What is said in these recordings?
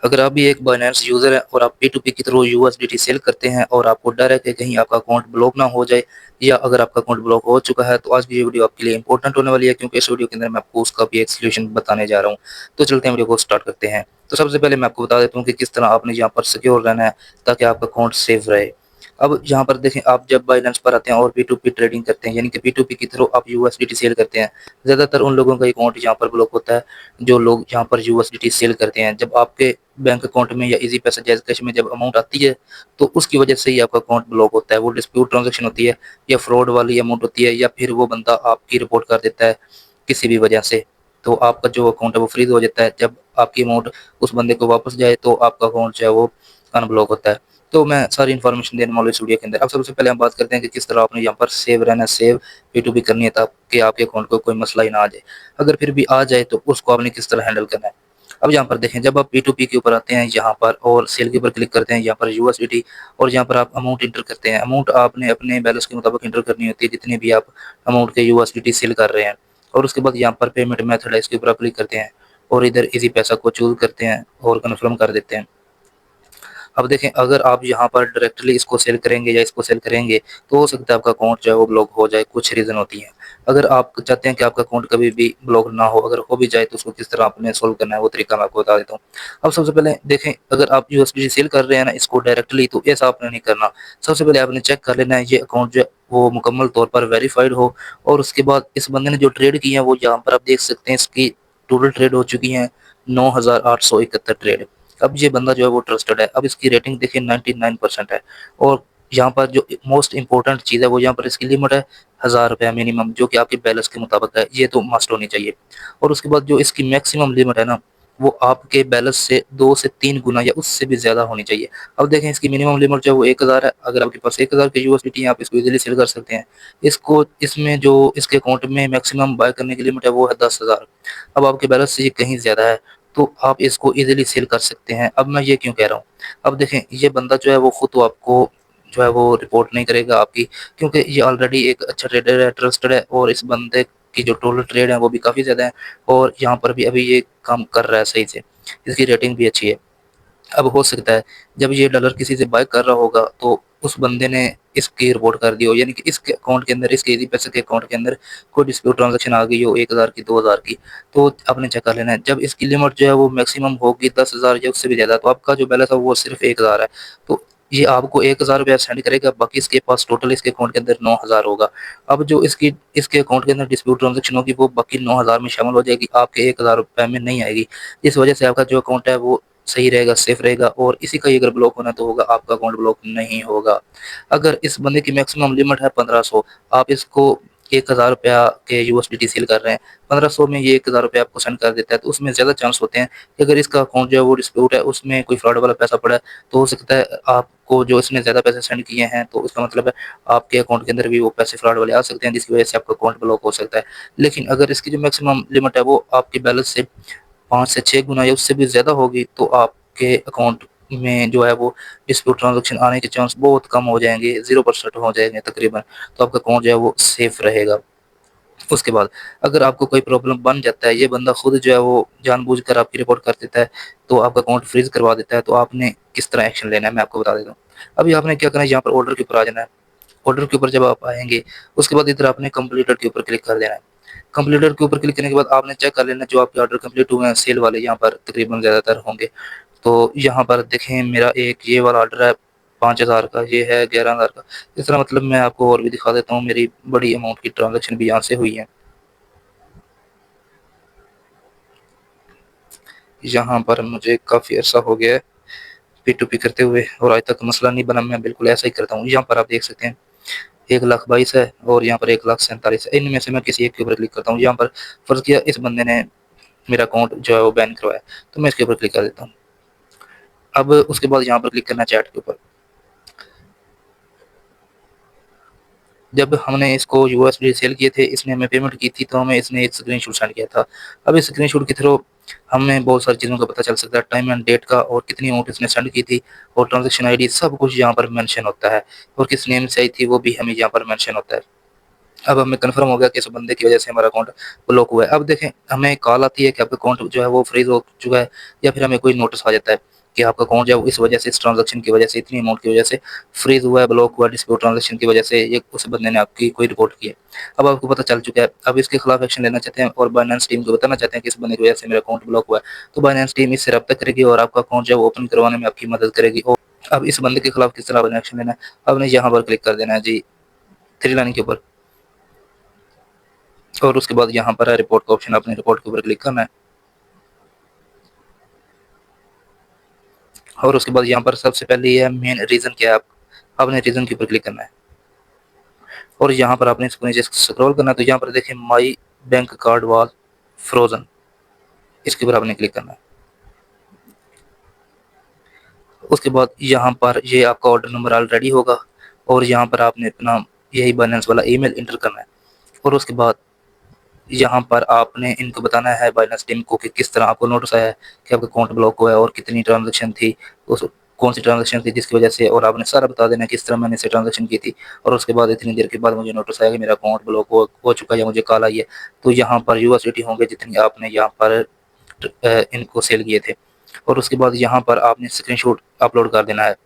अगर आप भी एक बाइनेंस यूज़र हैं और आप P2P के थ्रू यूएसडीटी सेल करते हैं और आपको डर है कि कहीं आपका अकाउंट ब्लॉक ना हो जाए या अगर आपका अकाउंट ब्लॉक हो चुका है, तो आज की ये वीडियो आपके लिए इंपॉर्टेंट होने वाली है क्योंकि इस वीडियो के अंदर मैं आपको उसका भी एक सॉल्यूशन बताने जा रहा हूँ। तो चलते हैं वीडियो को स्टार्ट करते हैं। तो सबसे पहले मैं आपको बता देता हूँ कि किस तरह आपने यहाँ पर सिक्योर रहना है ताकि आपका अकाउंट सेफ रहे। अब यहाँ पर देखें, आप जब बाइनेंस पर आते हैं और P2P ट्रेडिंग करते हैं यानी कि P2P के थ्रू आप यूएसडीटी सेल करते हैं, ज़्यादातर उन लोगों का अकाउंट यहाँ पर ब्लॉक होता है जो लोग यहाँ पर यूएसडीटी सेल करते हैं। जब आपके बैंक अकाउंट में या इजी पैसा जैज़ कैश में जब अमाउंट आती है, तो उसकी वजह से ही आपका अकाउंट ब्लॉक होता है। वो डिस्प्यूट ट्रांजैक्शन होती है या फ्रॉड वाली अमाउंट होती है या फिर वो बंदा आपकी रिपोर्ट कर देता है किसी भी वजह से, तो आपका जो अकाउंट है वो फ्रीज़ हो जाता है। जब आपकी अमाउंट उस बंदे को वापस जाए तो आपका अकाउंट जो है वो अनब्लॉक होता है। तो मैं सारी इन्फॉर्मेशन देने वाला हूँ इस वीडियो के अंदर। अब सबसे पहले हम बात करते हैं कि किस तरह आपने यहाँ पर सेव रहना है, सेव P2P करनी है ताकि आपके अकाउंट को कोई मसला ही ना आ जाए। अगर फिर भी आ जाए तो उसको आपने किस तरह हैंडल करना है। अब यहाँ पर देखें, जब आप P2P के ऊपर आते हैं यहाँ पर और सेल के ऊपर क्लिक करते हैं, यहाँ पर यूएसडीटी और यहाँ पर आप अमाउंट इंटर करते हैं। अमाउंट आपने अपने बैलेंस के मुताबिक इंटर करनी होती है जितनी भी आप अमाउंट के यूएसडीटी सेल कर रहे हैं। और उसके बाद यहाँ पर पेमेंट मेथड है, इसके ऊपर आप क्लिक करते हैं और इधर इजी पैसा को चूज करते हैं और कन्फर्म कर देते हैं। अब देखें, अगर आप यहाँ पर डायरेक्टली इसको सेल करेंगे या इसको सेल करेंगे तो हो सकता है आपका अकाउंट जो है वो ब्लॉक हो जाए। कुछ रीज़न होती हैं। अगर आप चाहते हैं कि आपका अकाउंट कभी भी ब्लॉक ना हो, अगर हो भी जाए तो उसको किस तरह आपने सोल्व करना है वो तरीका मैं आपको बता देता हूँ। अब सबसे पहले देखें, अगर आप यूएसडीटी सेल कर रहे हैं ना इसको डायरेक्टली, तो ऐसा आपने नहीं करना। सबसे पहले आपने चेक कर लेना है ये अकाउंट जो है वो मुकम्मल तौर पर वेरीफाइड हो। और उसके बाद इस बंदे ने जो ट्रेड की है वो यहाँ पर आप देख सकते हैं, इसकी टोटल ट्रेड हो चुकी हैं 9,871 ट्रेड। अब ये बंदा जो है वो ट्रस्टेड है। अब इसकी रेटिंग देखिए 99% है। और यहाँ पर जो मोस्ट इम्पोर्टेंट चीज़ है वो यहाँ पर इसकी लिमिट है 1000 रुपया मिनिमम, जो कि आपके बैलेंस के मुताबिक है, ये तो मस्ट होनी चाहिए। और उसके बाद जो इसकी मैक्सिमम लिमिट है ना, वो आपके बैलेंस से 2 से 3 गुना या उससे भी ज़्यादा होनी चाहिए। अब देखें, इसकी मिनिमम लिमिट जो है वो 1000 है। अगर आपके पास 1000 की यूएसडीटी है, आप इसको इजीली सेल कर सकते हैं। इसको इसमें जो इसके अकाउंट में मैक्सिमम बाय करने की लिमिट है वो है 10,000। अब आपके बैलेंस से ये कहीं ज़्यादा है तो आप इसको इजीली सेल कर सकते हैं। अब मैं ये क्यों कह रहा हूँ, अब देखें, ये बंदा जो है वो खुद तो आपको जो है वो रिपोर्ट नहीं करेगा आपकी, क्योंकि ये ऑलरेडी एक अच्छा ट्रेडर है, ट्रस्टेड है और इस बंदे की जो टोटल ट्रेड है वो भी काफ़ी ज़्यादा है और यहाँ पर भी अभी ये काम कर रहा है सही से, इसकी रेटिंग भी अच्छी है। अब हो सकता है जब ये डॉलर किसी से बाय कर रहा होगा तो उस बंदे ने इसकी रिपोर्ट कर दी हो, यानी कि इसके अकाउंट के अंदर, इसके इजी पैसे के अकाउंट के अंदर कोई डिस्प्यूट ट्रांजैक्शन आ गई हो 1000 की, 2000 की, तो आपने चेक कर लेना है। जब इसकी लिमिट जो है वो मैक्सिमम होगी 10,000 या उससे भी ज़्यादा, तो आपका जो बैलेंस है वो सिर्फ 1000 है। तो ये आपको 1000 रुपया सेंड करेगा, बाकी इसके पास टोटल इसके अकाउंट के अंदर 9000 होगा। अब जो इसकी इसके अकाउंट के अंदर डिस्प्यूट ट्रांजैक्शन होगी वो बाकी 9000 में शामिल हो जाएगी, आपके 1000 रुपये में नहीं आएगी। इस वजह से आपका जो अकाउंट है वो सही रहेगा, सेफ रहेगा और इसी का ही अगर ब्लॉक होना तो होगा, आपका अकाउंट ब्लॉक नहीं होगा। अगर इस बंदे की मैक्सिमम लिमिट है 1500, आप इसको 1000 रुपया के यूएसडीटी सेल कर रहे हैं, 1500 में ये 1000 रुपया आपको सेंड कर देता है, तो उसमें ज़्यादा चांस होते हैं कि अगर इसका अकाउंट जो है वो डिस्प्यूट है, उसमें कोई फ्रॉड वाला पैसा पड़ा है, तो हो सकता है आपको जो इसने ज़्यादा पैसे सेंड किए हैं, तो उसका मतलब है आपके अकाउंट के अंदर भी वो पैसे फ्रॉड वाले आ सकते हैं जिसकी वजह से आपका अकाउंट ब्लॉक हो सकता है। लेकिन अगर इसकी जो मैक्सिमम लिमिट है वो आपके बैलेंस से 5 से 6 गुना या उससे भी ज़्यादा होगी, तो आपके अकाउंट में जो है वो डिस्प्यूट ट्रांज़ैक्शन आने के चांस बहुत कम हो जाएँगे, 0% हो जाएँगे तकरीबन, तो आपका अकाउंट जो है वो सेफ रहेगा। उसके बाद अगर आपको कोई प्रॉब्लम बन जाता है, ये बंदा खुद जो है वो जानबूझकर आपकी रिपोर्ट कर देता है, तो आपका अकाउंट फ्रीज़ करवा देता है, तो आपने किस तरह एक्शन लेना है मैं आपको बता देता हूँ। अभी आपने क्या करना है, यहाँ पर ऑर्डर के ऊपर आ जाना है। ऑर्डर के ऊपर जब आप आएँगे, उसके बाद इधर आपने कंप्लीटेड के ऊपर क्लिक कर देना है। कंप्लीटेड के ऊपर क्लिक करने के बाद आपने चेक कर लेना जो आपके ऑर्डर कंप्लीट हुए हैं, सेल वाले यहाँ पर तकरीबन ज़्यादातर होंगे। तो यहाँ पर देखें, मेरा एक ये वाला ऑर्डर है 5000 का, ये है 11000 का। इस तरह मतलब मैं आपको और भी दिखा देता हूँ, मेरी बड़ी अमाउंट की ट्रांज़ैक्शन भी यहाँ से हुई है। यहाँ पर मुझे काफ़ी अर्सा हो गया है P2P करते हुए और आज तक मसला नहीं बना, मैं बिल्कुल ऐसा ही करता हूँ। यहाँ पर आप देख सकते हैं 1,22,000 है और यहाँ पर 1,47,000 है। इनमें से मैं किसी एक के ऊपर क्लिक करता हूँ। यहाँ पर फ़र्ज़ किया इस बंदे ने मेरा अकाउंट जो है वो बैन करवाया, तो मैं इसके ऊपर क्लिक कर देता हूँ। अब उसके बाद यहाँ पर क्लिक करना है चैट के ऊपर। जब हमने इसको यूएसडी सेल किए थे, इसने हमें पेमेंट की थी, तो हमें इसने एक स्क्रीनशॉट सेंड किया था। अब इस स्क्रीनशॉट के थ्रू हमें बहुत सारी चीज़ों का पता चल सकता है, टाइम एंड डेट का और कितनी अमाउंट इसने सेंड की थी और ट्रांज़ैक्शन आईडी सब कुछ यहाँ पर मेंशन होता है और किस नेम से आई थी वो भी हमें यहाँ पर मेंशन होता है। अब हमें कन्फर्म हो गया कि इस बंदे की वजह से हमारा अकाउंट ब्लॉक हुआ है। अब देखें, हमें कॉल आती है कि आपका अकाउंट जो है वो फ्रीज़ हो चुका है, या फिर हमें कोई नोटिस आ जाता है कि आपका अकाउंट जो है वो इस वजह से, इस ट्रांज़ैक्शन की वजह से, इतनी अमाउंट की वजह से फ्रीज़ हुआ है, ब्लॉक हुआ है, डिस्प्यूट ट्रांज़ैक्शन की वजह से ये उस बंदे ने आपकी कोई रिपोर्ट की है। अब आपको पता चल चुका है, अब इसके खिलाफ एक्शन लेना चाहते हैं और बाइनेंस टीम को बताना चाहते हैं कि इस बंदे की वजह से मेरा अकाउंट ब्लॉक हुआ है, तो बाइनेंस टीम इससे राब्ता करेगी और आपका अकाउंट जो है वो ओपन करवाने में आपकी मदद करेगी। और अब इस बंदे के खिलाफ किस तरह आपने एक्शन लेना है, आपने यहाँ पर क्लिक कर देना है जी, 3 लाइन के ऊपर, और उसके बाद यहाँ पर है रिपोर्ट का ऑप्शन, आपने रिपोर्ट के ऊपर क्लिक करना है। और उसके बाद यहाँ पर सबसे पहले ये है मेन रीज़न क्या है, आपने रीज़न के ऊपर क्लिक करना है, और यहाँ पर आपने इसको नीचे स्क्रॉल करना है, तो यहाँ पर देखिए माई बैंक कार्ड वाज फ्रोजन, इसके ऊपर आपने क्लिक करना है। उसके बाद यहाँ पर ये आपका ऑर्डर नंबर ऑलरेडी होगा, और यहाँ पर आपने अपना यही बाइनेंस वाला ईमेल एंटर करना है, और उसके बाद यहाँ पर आपने इनको बताना है बाइनेंस टीम को कि किस तरह आपको नोटिस आया है कि आपका अकाउंट ब्लॉक हुआ है और कितनी ट्रांजैक्शन थी, उस कौन सी ट्रांजैक्शन थी जिसकी वजह से, और आपने सारा बता देना है किस तरह मैंने इसे ट्रांजैक्शन की थी, और उसके बाद इतनी देर के बाद मुझे नोटिस आया कि मेरा अकाउंट ब्लॉक हो चुका है या मुझे कॉल आई है। तो यहाँ पर यूएसडीटी होंगे जितनी आपने यहाँ पर इनको सेल किए थे, और उसके बाद यहाँ पर आपने स्क्रीनशॉट अपलोड कर देना है,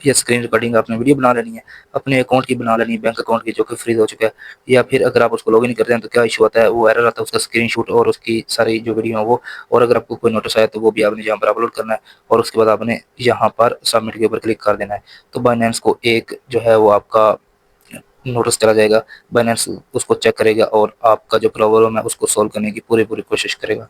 या स्क्रीन रिकॉर्डिंग आपने वीडियो बना लेनी है, अपने अकाउंट की बना लेनी है, बैंक अकाउंट की जो कि फ्रीज हो चुका है, या फिर अगर आप उसको लॉगिन करते हैं तो क्या इशू आता है, वो एरर आता है, उसका स्क्रीनशॉट और उसकी सारी जो वीडियो है वो, और अगर आपको कोई नोटिस आया तो वो भी आपने यहाँ पर अपलोड करना है, और उसके बाद आपने यहाँ पर सबमिट के ऊपर क्लिक कर देना है। तो बाइनेंस को एक जो है वो आपका नोटिस चला जाएगा, बाइनेंस उसको चेक करेगा और आपका जो प्रॉब्लम है उसको सॉल्व करने की पूरी पूरी कोशिश करेगा।